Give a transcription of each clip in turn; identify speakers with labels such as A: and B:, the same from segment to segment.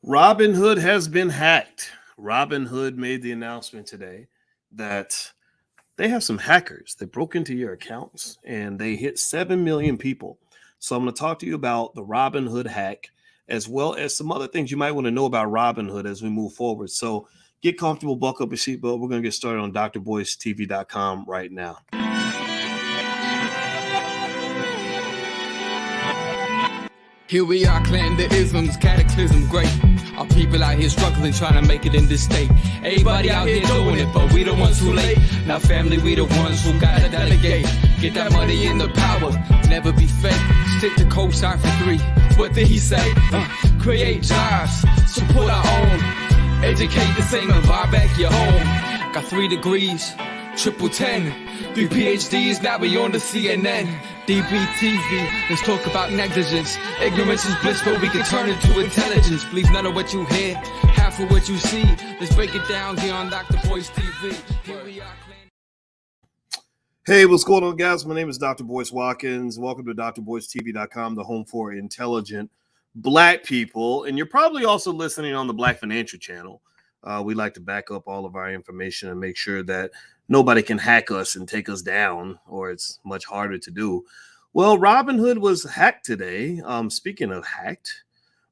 A: Robinhood has been hacked. Robinhood made the announcement today that they have some hackers that broke into your accounts and they hit 7 million people. So I'm going to talk to you about the Robinhood hack as well as some other things you might want to know about Robinhood as we move forward. So get comfortable, buckle up your seatbelt. We're going to get started on drboystv.com right now.
B: Here we are, clan the isms, cataclysm, great. Our people out here struggling, trying to make it in this state. Everybody out here doing it, but we the ones who late. Now family, we the ones who gotta delegate. Get that money in the power, never be fake. Stick to cosign for 3. What did he say? Create jobs, support our own. Educate the same and buy back your home. Got 3 degrees, triple 10. 3 PhDs, now we on the CNN. DBTV, let's talk about negligence. Ignorance is bliss, but we can turn it to intelligence. Believe none of what you hear, half of what you see. Let's break it down here on Dr. Boyce TV. Here we are.
A: Hey, what's going on, guys? My name is Dr. Boyce Watkins. Welcome to drboystv.com, the home for intelligent Black people. And you're probably also listening on the Black Financial Channel. We like to back up all of our information and make sure that nobody can hack us and take us down, or it's much harder to do. Well, Robinhood was hacked today. Speaking of hacked,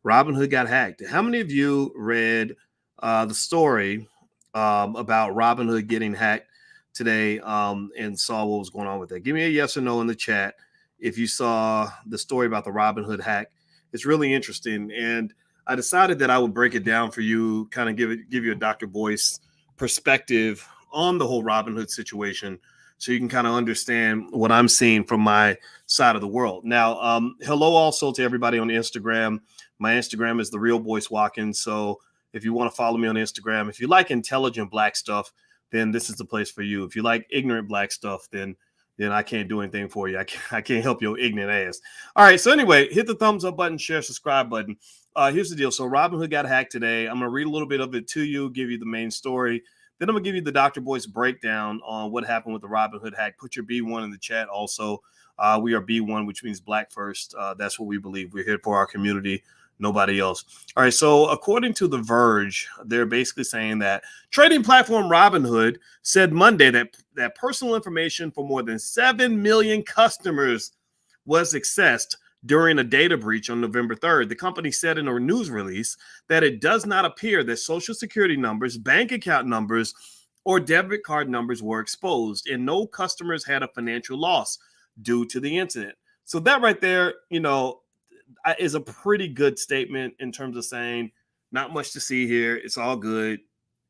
A: Robinhood got hacked. How many of you read the story about Robinhood getting hacked today and saw what was going on with that? Give me a yes or no in the chat if you saw the story about the Robinhood hack. It's really interesting, and I decided that I would break it down for you, kind of give you a Dr. Boyce perspective on the whole Robinhood situation, so you can kind of understand what I'm seeing from my side of the world. Now, hello also to everybody on Instagram. My Instagram is The Real Boyce Watkins. So if you want to follow me on Instagram, if you like intelligent Black stuff, then this is the place for you. If you like ignorant Black stuff, then I can't do anything for you. I can't help your ignorant ass. All right. So anyway, hit the thumbs up button, share, subscribe button. Here's the deal. So Robinhood got hacked today. I'm going to read a little bit of it to you, give you the main story. Then I'm going to give you the Dr. Boyce breakdown on what happened with the Robinhood hack. Put your B1 in the chat also. We are B1, which means Black first. That's what we believe. We're here for our community, nobody else. All right. So according to the Verge, they're basically saying that trading platform Robinhood said Monday that personal information for more than 7 million customers was accessed during a data breach on November 3rd. The company said in a news release that it does not appear that social security numbers, bank account numbers, or debit card numbers were exposed, and no customers had a financial loss due to the incident. So that right there, is a pretty good statement in terms of saying not much to see here. It's all good.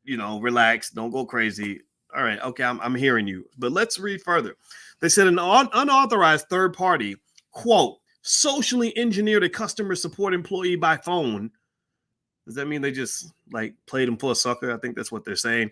A: Relax. Don't go crazy. All right. Okay. I'm hearing you. But let's read further. They said an unauthorized third party, quote, socially engineered a customer support employee by phone. Does that mean they just played him for a sucker? I think that's what they're saying.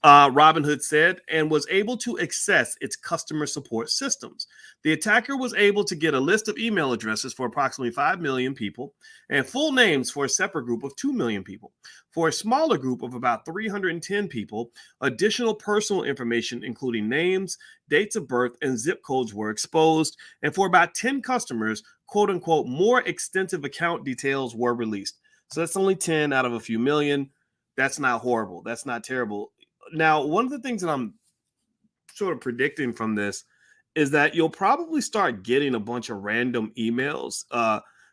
A: Robinhood said, and was able to access its customer support systems. The attacker was able to get a list of email addresses for approximately 5 million people and full names for a separate group of 2 million people. For a smaller group of about 310 people, additional personal information, including names, dates of birth, and zip codes were exposed. And for about 10 customers, quote unquote, more extensive account details were released. So that's only 10 out of a few million. That's not horrible. That's not terrible. Now, one of the things that I'm sort of predicting from this is that you'll probably start getting a bunch of random emails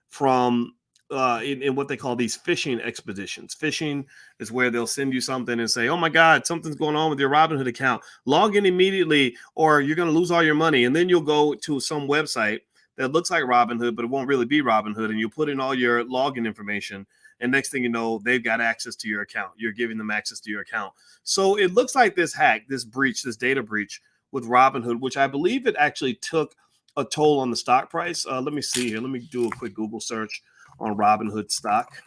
A: from in what they call these phishing expeditions. Phishing is where they'll send you something and say, oh my God, something's going on with your Robinhood account. Log in immediately or you're going to lose all your money. And then you'll go to some website that looks like Robinhood, but it won't really be Robinhood. And you put in all your login information. And next thing you know, they've got access to your account. You're giving them access to your account. So it looks like this hack, this breach, this data breach with Robinhood, which I believe it actually took a toll on the stock price. Let me see here. Let me do a quick Google search on Robinhood stock.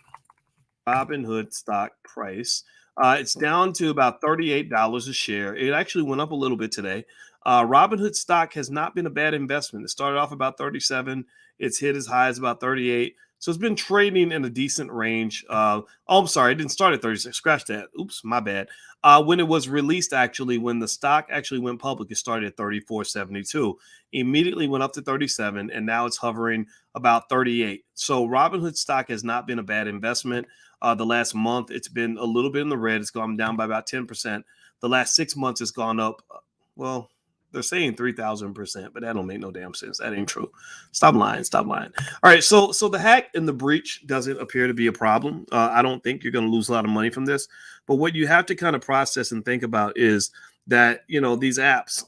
A: Robinhood stock price. It's down to about $38 a share. It actually went up a little bit today. Robinhood stock has not been a bad investment. It started off about 37. It's hit as high as about 38. So it's been trading in a decent range. I'm sorry, it didn't start at 36. Scratch that. Oops, my bad. When it was released, actually, when the stock actually went public, it started at 34.72. Immediately went up to 37, and now it's hovering about 38. So Robinhood stock has not been a bad investment. The last month, it's been a little bit in the red. It's gone down by about 10%. The last 6 months, it's gone up. Well, they're saying 3,000%, but that don't make no damn sense. That ain't true. Stop lying. Stop lying. All right. So the hack and the breach doesn't appear to be a problem. I don't think you're going to lose a lot of money from this. But what you have to kind of process and think about is that, these apps,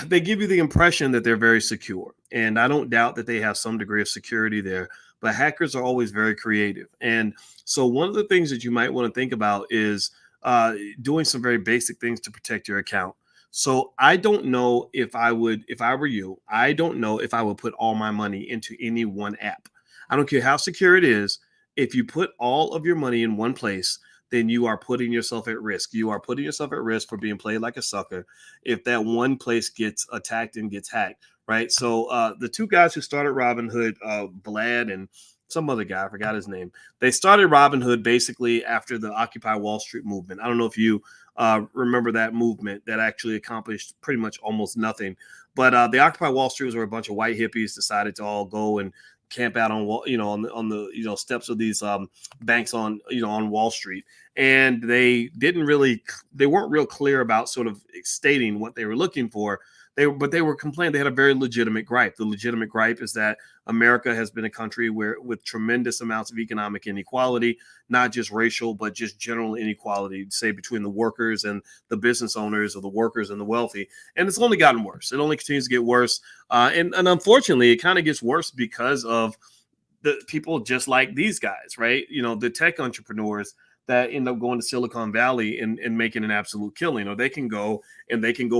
A: they give you the impression that they're very secure. And I don't doubt that they have some degree of security there. But hackers are always very creative. And so one of the things that you might want to think about is doing some very basic things to protect your account. So I don't know if I were you, I don't know if I would put all my money into any one app. I don't care how secure it is. If you put all of your money in one place, then you are putting yourself at risk. You are putting yourself at risk for being played like a sucker if that one place gets attacked and gets hacked, right? So the two guys who started Robinhood, Vlad and some other guy, I forgot his name. They started Robinhood basically after the Occupy Wall Street movement. I don't know if you remember that movement that actually accomplished pretty much almost nothing. But the Occupy Wall Street was where a bunch of white hippies decided to all go and camp out on the steps of these banks on Wall Street, and they weren't real clear about sort of stating what they were looking for. They were complaining. They had a very legitimate gripe. The legitimate gripe is that America has been a country with tremendous amounts of economic inequality, not just racial, but just general inequality, say between the workers and the business owners, or the workers and the wealthy. And it's only gotten worse. It only continues to get worse. And unfortunately, it kind of gets worse because of the people just like these guys, right? The tech entrepreneurs that end up going to Silicon Valley and making an absolute killing. Or they can go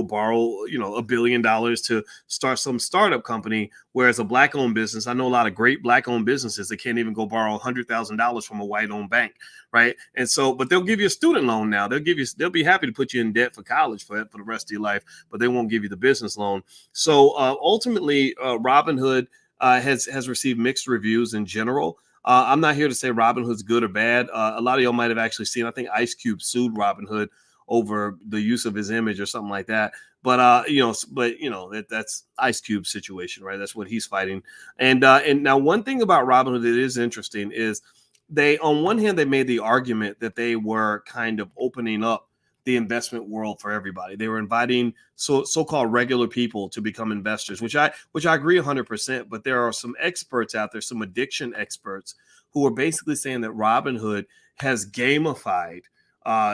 A: borrow, $1 billion to start some startup company. Whereas a black-owned business, I know a lot of great black-owned businesses that can't even go borrow $100,000 from a white-owned bank, right? And so, but they'll give you a student loan now. They'll be happy to put you in debt for college for the rest of your life, but they won't give you the business loan. So ultimately, Robinhood has received mixed reviews in general. I'm not here to say Robinhood's good or bad. A lot of y'all might have actually seen, I think Ice Cube sued Robinhood over the use of his image or something like that. But that's Ice Cube's situation, right? That's what he's fighting. And now one thing about Robinhood that is interesting is on one hand, they made the argument that they were kind of opening up the investment world for everybody. They were inviting so-called regular people to become investors, which I agree 100%. But there are some experts out there, some addiction experts, who are basically saying that Robinhood has gamified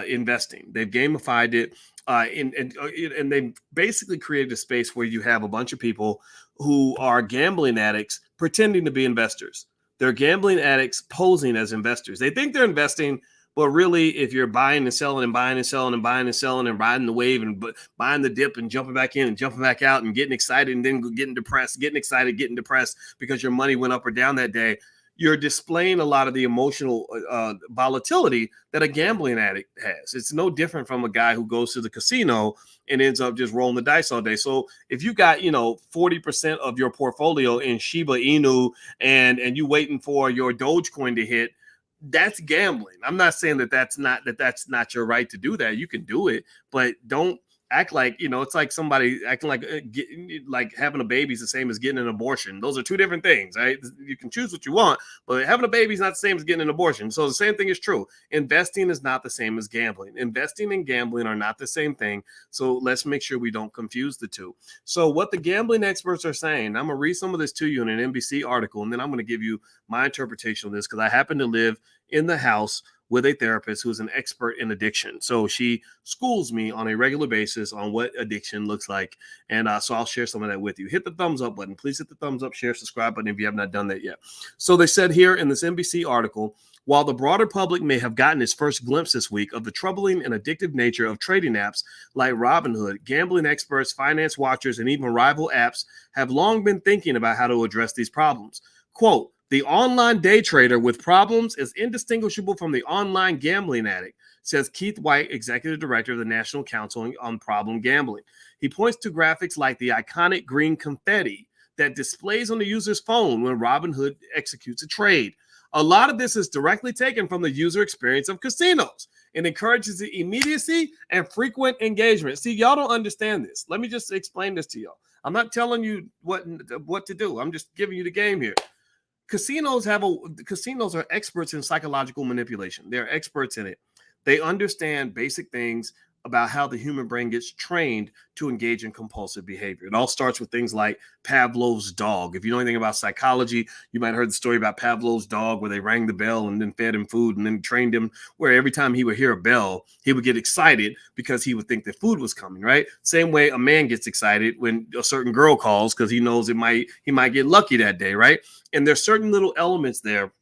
A: investing. They've gamified it, and they've basically created a space where you have a bunch of people who are gambling addicts pretending to be investors. They're gambling addicts posing as investors. They think they're investing. But really, if you're buying and selling and buying and selling and buying and selling and riding the wave and buying the dip and jumping back in and jumping back out and getting excited and then getting depressed, getting excited, getting depressed because your money went up or down that day, you're displaying a lot of the emotional volatility that a gambling addict has. It's no different from a guy who goes to the casino and ends up just rolling the dice all day. So if you got 40% of your portfolio in Shiba Inu and you waiting for your Dogecoin to hit, that's gambling. I'm not saying that's not your right to do that. You can do it, but don't act like, it's like somebody acting like having a baby is the same as getting an abortion. Those are two different things, right? You can choose what you want, but having a baby is not the same as getting an abortion. So the same thing is true. Investing is not the same as gambling. Investing and gambling are not the same thing. So let's make sure we don't confuse the two. So what the gambling experts are saying, I'm going to read some of this to you in an NBC article, and then I'm going to give you my interpretation of this because I happen to live in the house with a therapist who is an expert in addiction. So she schools me on a regular basis on what addiction looks like. And so I'll share some of that with you. Hit the thumbs up button. Please hit the thumbs up, share, subscribe button if you have not done that yet. So they said here in this NBC article, while the broader public may have gotten its first glimpse this week of the troubling and addictive nature of trading apps like Robinhood, gambling experts, finance watchers, and even rival apps have long been thinking about how to address these problems. Quote, "The online day trader with problems is indistinguishable from the online gambling addict," says Keith White, executive director of the National Council on Problem Gambling. He points to graphics like the iconic green confetti that displays on the user's phone when Robinhood executes a trade. A lot of this is directly taken from the user experience of casinos. It encourages the immediacy and frequent engagement. See, y'all don't understand this. Let me just explain this to y'all. I'm not telling you what to do. I'm just giving you the game here. Casinos are experts in psychological manipulation. They're experts in it. They understand basic things about how the human brain gets trained to engage in compulsive behavior. It all starts with things like Pavlov's dog. If you know anything about psychology, you might have heard the story about Pavlov's dog where they rang the bell and then fed him food and then trained him where every time he would hear a bell, he would get excited because he would think that food was coming, right? Same way a man gets excited when a certain girl calls because he knows he might get lucky that day, right? And there's certain little elements there,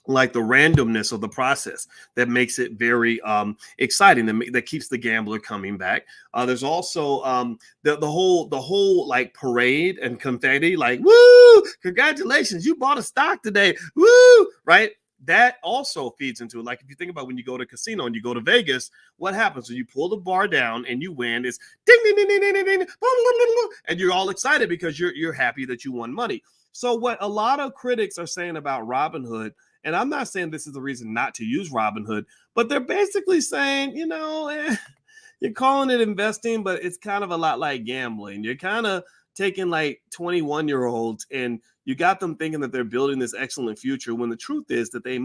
A: like the randomness of the process, that makes it very exciting, that keeps the gambler coming back. There's also the whole like parade and confetti, like, woo, congratulations, you bought a stock today, woo, right? That also feeds into it. Like if you think about when you go to a casino and you go to Vegas, what happens when you pull the bar down and you win is ding, ding, ding, ding, ding, ding, ding, and you're all excited because you're happy that you won money. So what a lot of critics are saying about Robinhood, and I'm not saying this is the reason not to use Robinhood, but they're basically saying, you're calling it investing, but it's kind of a lot like gambling. You're kind of taking like 21-year-olds and you got them thinking that they're building this excellent future when the truth is that you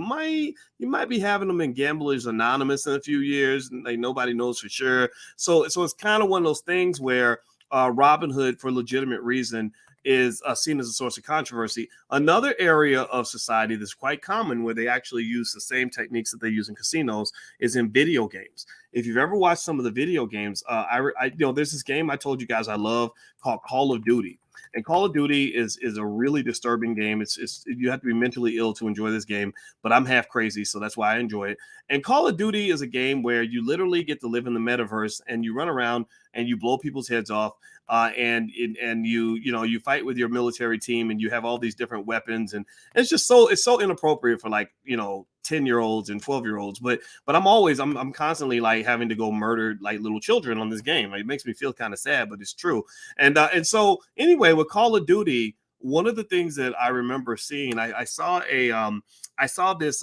A: might be having them in Gamblers Anonymous in a few years, and like nobody knows for sure. So it's kind of one of those things where Robinhood, for legitimate reason, is seen as a source of controversy. Another area of society that's quite common where they actually use the same techniques that they use in casinos is in video games. If you've ever watched some of the video games, there's this game I told you guys I love called Call of Duty. And Call of Duty is a really disturbing game. It's you have to be mentally ill to enjoy this game, but I'm half crazy, so that's why I enjoy it. And Call of Duty is a game where you literally get to live in the metaverse and you run around and you blow people's heads off. And you fight with your military team and you have all these different weapons, and it's so inappropriate for 10-year-olds and 12-year-olds. But I'm constantly like having to go murder like little children on this game. It makes me feel kind of sad, but it's true. And so anyway, with Call of Duty, one of the things that I remember seeing, I saw this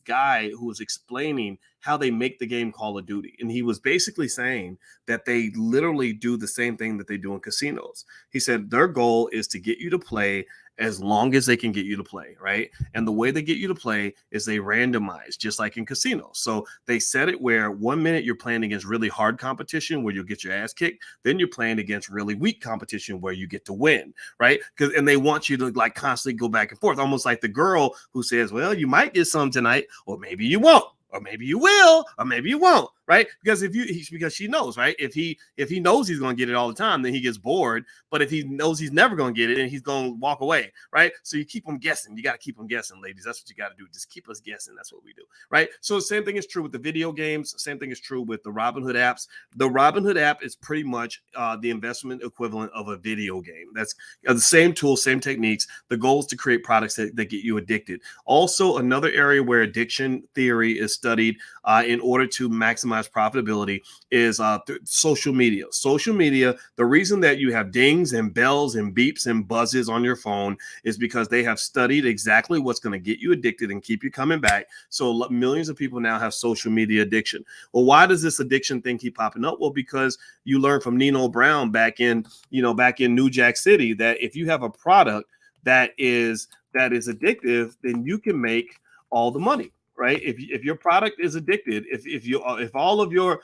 A: guy who was explaining how they make the game Call of Duty. And he was basically saying that they literally do the same thing that they do in casinos. He said their goal is to get you to play as long as they can get you to play, right? And the way they get you to play is they randomize, just like in casinos. So they set it where 1 minute you're playing against really hard competition where you'll get your ass kicked. Then you're playing against really weak competition where you get to win, right? And they want you to like constantly go back and forth, almost like the girl who says, well, you might get some tonight, or maybe you won't. Or maybe you will, or maybe you won't, right? Because because she knows, right? If he knows he's going to get it all the time, then he gets bored. But if he knows he's never going to get it, then he's going to walk away, right? So you keep them guessing. You got to keep them guessing, ladies. That's what you got to do. Just keep us guessing. That's what we do, right? So the same thing is true with the video games. Same thing is true with the Robinhood apps. The Robinhood app is pretty much the investment equivalent of a video game. That's the same tools, same techniques. The goal is to create products that get you addicted. Also, another area where addiction theory is studied in order to maximize profitability is social media. Social media, the reason that you have dings and bells and beeps and buzzes on your phone is because they have studied exactly what's going to get you addicted and keep you coming back. So millions of people now have social media addiction. Well, why does this addiction thing keep popping up? Well, because you learned from Nino Brown back in New Jack City that if you have a product that is addictive, then you can make all the money. Right. If your product is addicted, if all of your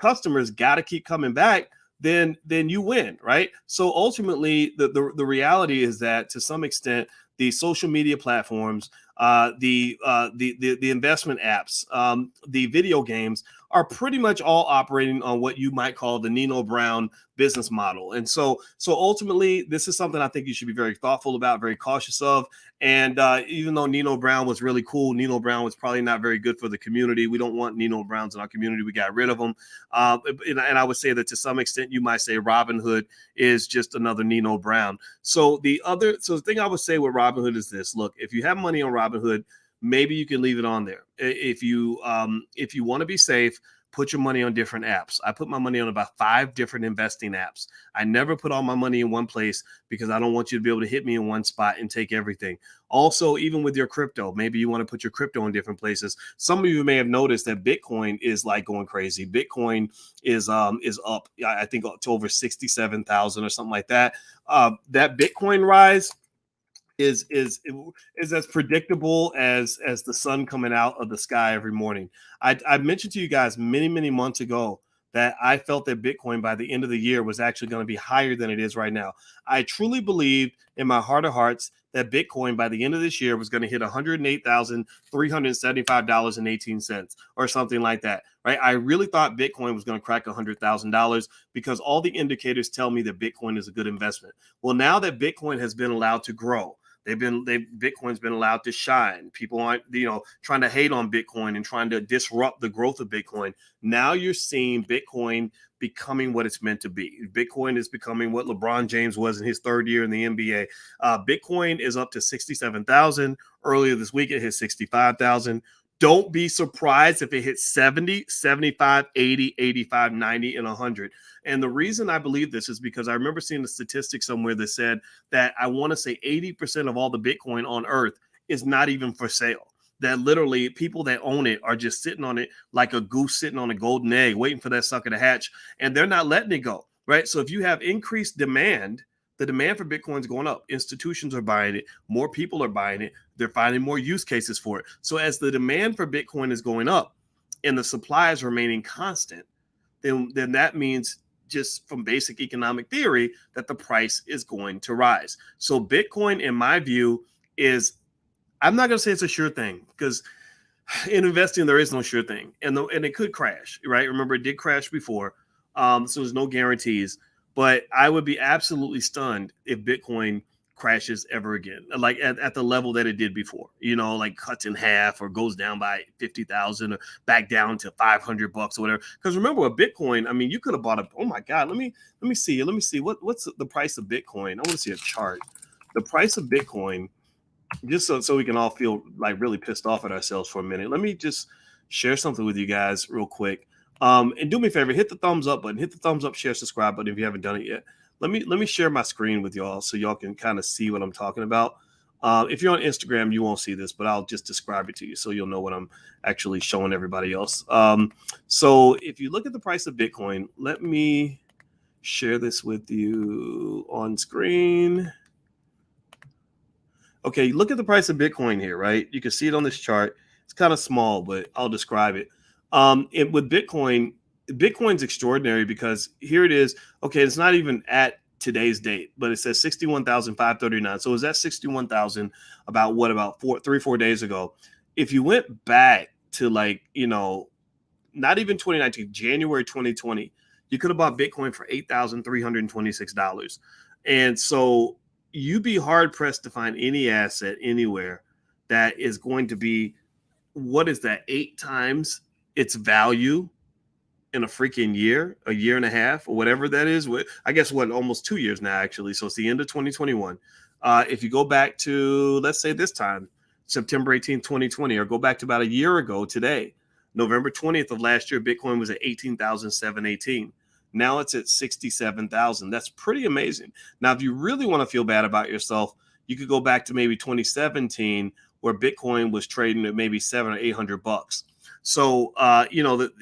A: customers got to keep coming back, then you win. Right. So ultimately, the reality is that to some extent, the social media platforms, the investment apps, the video games are pretty much all operating on what you might call the Nino Brown business model. And so ultimately, this is something I think you should be very thoughtful about, very cautious of. And even though Nino Brown was really cool, Nino Brown was probably not very good for the community. We don't want Nino Browns in our community. We got rid of them. And I would say that to some extent, you might say Robinhood is just another Nino Brown. So the thing I would say with Robinhood is this: look, if you have money on Robinhood, maybe you can leave it on there. If you want to be safe, put your money on different apps. I put my money on about 5 different investing apps. I never put all my money in one place because I don't want you to be able to hit me in one spot and take everything. Also, even with your crypto, maybe you want to put your crypto in different places. Some of you may have noticed that Bitcoin is like going crazy. Bitcoin is up, I think, to over 67,000 or something like that. That Bitcoin rise is as predictable as the sun coming out of the sky every morning. I mentioned to you guys many months ago that I felt that Bitcoin by the end of the year was actually going to be higher than it is right now. I truly believed in my heart of hearts that Bitcoin by the end of this year was going to hit $108,375.18 or something like that, right? I really thought Bitcoin was going to crack $100,000 because all the indicators tell me that Bitcoin is a good investment. Well, now that Bitcoin has been allowed to grow, Bitcoin's been allowed to shine. People aren't, trying to hate on Bitcoin and trying to disrupt the growth of Bitcoin. Now you're seeing Bitcoin becoming what it's meant to be. Bitcoin is becoming what LeBron James was in his 3rd year in the NBA. Bitcoin is up to 67,000. Earlier this week, it hit 65,000. Don't be surprised if it hits 70, 75, 80, 85, 90, and 100. And the reason I believe this is because I remember seeing a statistic somewhere that said that I want to say 80% of all the Bitcoin on earth is not even for sale. That literally people that own it are just sitting on it like a goose sitting on a golden egg, waiting for that sucker to hatch, and they're not letting it go, right? So if you have increased demand, the demand for Bitcoin is going up. Institutions are buying it. More people are buying it. They're finding more use cases for it. So as the demand for Bitcoin is going up and the supply is remaining constant, then that means, just from basic economic theory, that the price is going to rise. So Bitcoin, in my view, is, I'm not going to say it's a sure thing, because in investing, there is no sure thing. And it could crash, right? Remember, it did crash before. So there's no guarantees. But I would be absolutely stunned if Bitcoin crashes ever again, like at the level that it did before, like cuts in half or goes down by 50,000 or back down to $500 or whatever. Because remember, a Bitcoin, I mean, you could have bought oh my God, let me see what's the price of Bitcoin. I want to see a chart. The price of Bitcoin, just so we can all feel like really pissed off at ourselves for a minute. Let me just share something with you guys real quick. And do me a favor, hit the thumbs up button, share, subscribe button if you haven't done it yet. Let me share my screen with y'all so y'all can kind of see what I'm talking about. If you're on Instagram, you won't see this, but I'll just describe it to you so you'll know what I'm actually showing everybody else. So if you look at the price of Bitcoin, let me share this with you on screen. Okay, look at the price of Bitcoin here, right? You can see it on this chart. It's kind of small, but I'll describe it. With Bitcoin's extraordinary because here it is. Okay, it's not even at today's date, but it says 61,539. So it was at 61,000 about 4 days ago. If you went back to not even 2019, January 2020, you could have bought Bitcoin for $8,326. And so you'd be hard pressed to find any asset anywhere that is going to be, 8 times its value in a freaking year, a year and a half, or whatever that is. I guess almost 2 years now, actually. So it's the end of 2021. If you go back to, let's say this time, September 18th, 2020, or go back to about a year ago today, November 20th of last year, Bitcoin was at 18,718. Now it's at 67,000. That's pretty amazing. Now, if you really want to feel bad about yourself, you could go back to maybe 2017, where Bitcoin was trading at maybe $700 or $800. So,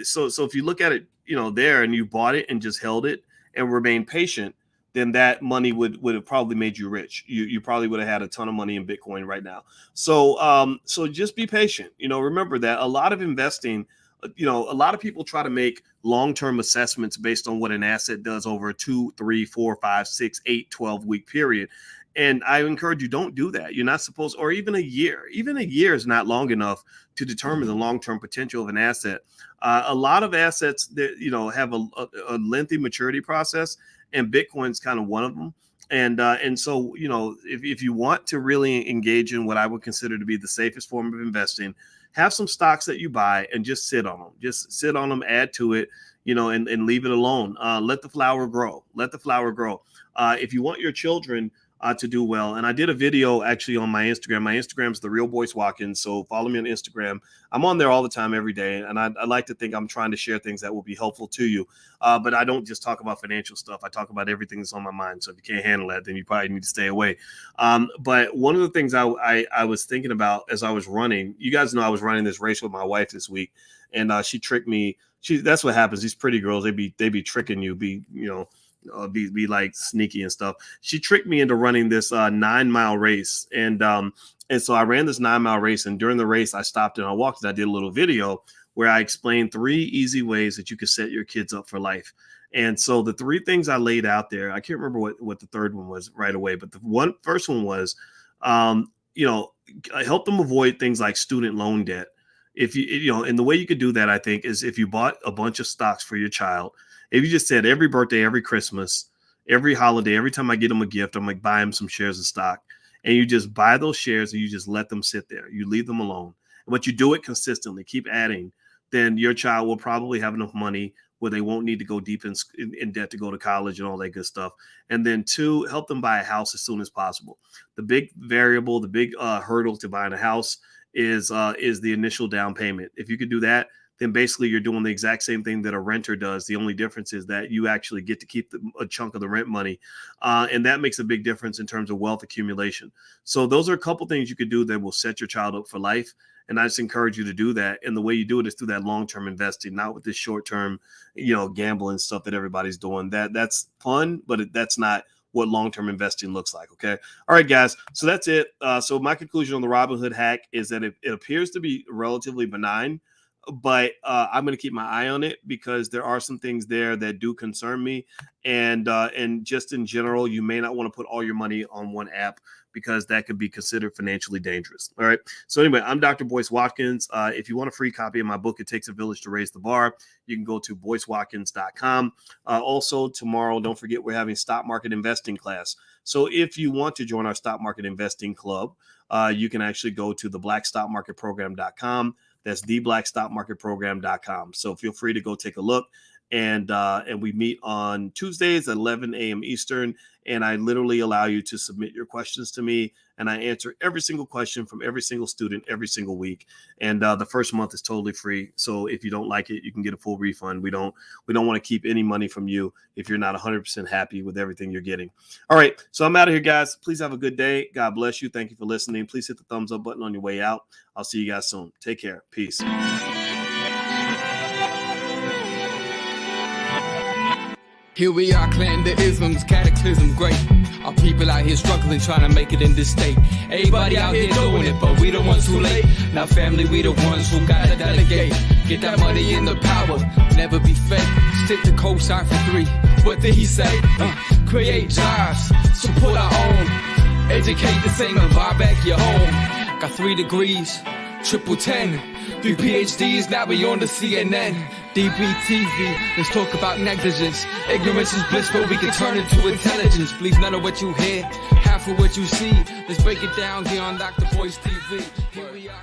A: so if you look at it, there, and you bought it and just held it and remained patient, then that money would have probably made you rich. You probably would have had a ton of money in Bitcoin right now. So, so just be patient. Remember that a lot of investing, a lot of people try to make long-term assessments based on what an asset does over a 2, 3, 4, 5, 6, 8, 12-week period. And I encourage you, don't do that. You're not supposed, or even a year. Even a year is not long enough to determine the long-term potential of an asset. A lot of assets that have a lengthy maturity process, and Bitcoin's kind of one of them. And so if you want to really engage in what I would consider to be the safest form of investing, have some stocks that you buy and just sit on them. Just sit on them, add to it, and leave it alone. Let the flower grow. Let the flower grow. If you want your children to do well. And I did a video actually on my Instagram. My Instagram's The Real Boyce Watkins. So follow me on Instagram. I'm on there all the time, every day. And I like to think I'm trying to share things that will be helpful to you. But I don't just talk about financial stuff. I talk about everything that's on my mind. So if you can't handle that, then you probably need to stay away. But one of the things I was thinking about as I was running, you guys know I was running this race with my wife this week, and she tricked me. That's what happens. These pretty girls, they be tricking you, be like sneaky and stuff. She tricked me into running this 9-mile race. And so I ran this 9-mile race. And during the race, I stopped and I walked and I did a little video where I explained 3 easy ways that you can set your kids up for life. And so the 3 things I laid out there, I can't remember what the third one was right away, but the first one was, help them avoid things like student loan debt. If and the way you could do that, I think, is if you bought a bunch of stocks for your child. If you just said every birthday, every Christmas, every holiday, every time I get them a gift, I'm like, buy them some shares of stock. And you just buy those shares and you just let them sit there. You leave them alone. But you do it consistently, keep adding, then your child will probably have enough money where they won't need to go deep in debt to go to college and all that good stuff. And then 2, help them buy a house as soon as possible. The big variable, the big hurdle to buying a house is the initial down payment. If you could do that, then basically you're doing the exact same thing that a renter does. The only difference is that you actually get to keep a chunk of the rent money. And that makes a big difference in terms of wealth accumulation. So those are a couple things you could do that will set your child up for life. And I just encourage you to do that. And the way you do it is through that long-term investing, not with this short-term, gambling stuff that everybody's doing. That's fun, but that's not what long-term investing looks like. Okay. All right, guys. So that's it. So my conclusion on the Robinhood hack is that it appears to be relatively benign, but I'm going to keep my eye on it because there are some things there that do concern me. And just in general, you may not want to put all your money on one app because that could be considered financially dangerous. All right. So anyway, I'm Dr. Boyce Watkins. If you want a free copy of my book, It Takes a Village to Raise the Bar, you can go to boycewatkins.com. Also tomorrow, don't forget, we're having stock market investing class. So if you want to join our stock market investing club, you can actually go to theblackstockmarketprogram.com. That's theblackstockmarketprogram.com. So feel free to go take a look. And we meet on Tuesdays at 11 a.m. Eastern. And I literally allow you to submit your questions to me. And I answer every single question from every single student every single week. And the first month is totally free. So if you don't like it, you can get a full refund. We don't want to keep any money from you if you're not 100% happy with everything you're getting. All right. So I'm out of here, guys. Please have a good day. God bless you. Thank you for listening. Please hit the thumbs up button on your way out. I'll see you guys soon. Take care. Peace.
B: Here we are, clan the isms, cataclysm, great. Our people out here struggling, trying to make it in this state. Everybody out here doing it, but we the ones who late. Now family, we the ones who gotta delegate. Get that money in the power, never be fake. Stick to cosign for 3. What did he say? Create jobs, support our own. Educate the same and buy back your home. Got 3 degrees, triple 10. 3 PhDs, now we on the CNN. DBTV, let's talk about negligence. Ignorance is bliss, but we can turn it to intelligence. Believe none of what you hear, half of what you see. Let's break it down here on Dr. Boyce TV. Here we are.